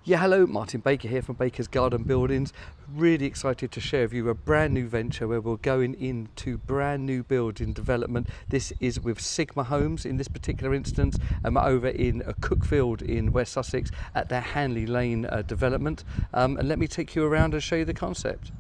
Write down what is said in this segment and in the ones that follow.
Yeah, hello, Martin Baker here from Baker's Garden Buildings. Really excited to share with you a brand new venture where we're going into brand new builds in development. This is with Sigma Homes in this particular instance, and we're over in Cookfield in West Sussex at their Hanlye Lane development. And let me take you around and show you the concept.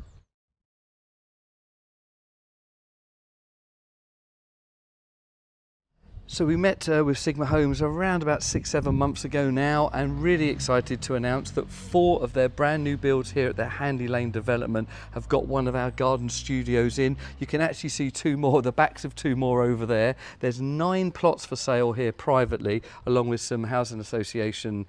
So we met with Sigma Homes around about 6-7 months ago now, and really excited to announce that 4 of their brand new builds here at their Hanlye Lane development have got one of our garden studios in. You can actually see 2 more, the backs of 2 more over there. There's 9 plots for sale here privately, along with some housing association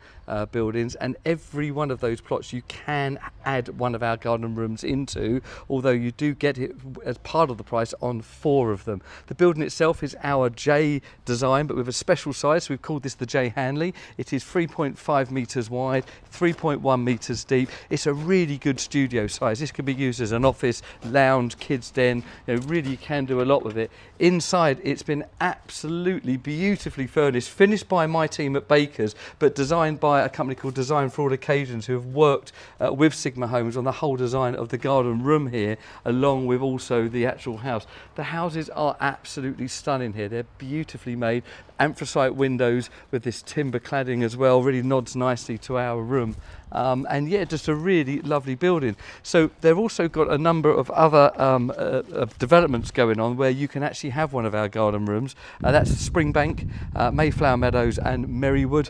buildings, and every one of those plots you can add one of our garden rooms into, although you do get it as part of the price on 4 of them. The building itself is our Jay design, but with a special size. So we've called this the Jay Hanlye. It is 3.5 metres wide, 3.1 metres deep. It's a really good studio size. This can be used as an office, lounge, kids den. Really you can do a lot with it. Inside, it's been absolutely beautifully furnished, finished by my team at Baker's, but designed by a company called Design for All Occasions, who have worked with Sigma Homes on the whole design of the garden room here, along with also the actual house. The houses are absolutely stunning here. They're beautifully made, anthracite windows with this timber cladding as well, really nods nicely to our room. And yeah, just a really lovely building. So they've also got a number of other developments going on where you can actually have one of our garden rooms. That's Springbank, Mayflower Meadows and Merrywood.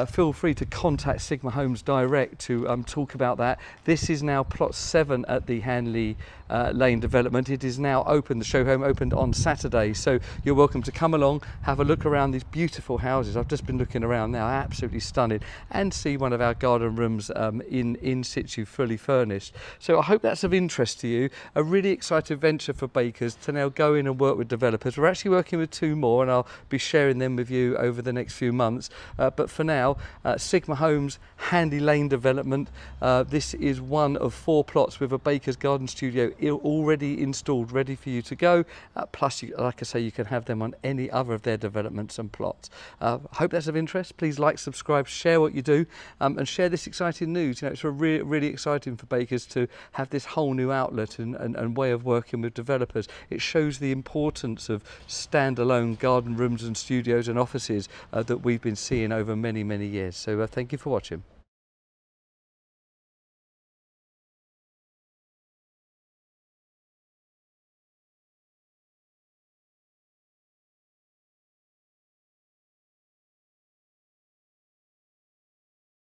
Feel free to contact Sigma Homes direct to talk about that. This is now plot 7 at the Hanlye Lane development. It is now open. The show home opened on Saturday, so you're welcome to come along, have a look around these beautiful houses. I've just been looking around now, absolutely stunning, and see one of our garden rooms in situ, fully furnished. So I hope that's of interest to you. A really exciting venture for Bakers to now go in and work with developers. We're actually working with 2 more, and I'll be sharing them with you over the next few months. But for now, Sigma Homes Hanlye Lane development. This is one of 4 plots with a Baker's Garden Studio already installed, ready for you to go. Plus, like I say, you can have them on any other of their developments and plots. Hope that's of interest. Please like, subscribe, share what you do, and share this exciting news. It's really exciting for Bakers to have this whole new outlet and way of working with developers. It shows the importance of standalone garden rooms and studios and offices that we've been seeing over many years. So thank you for watching.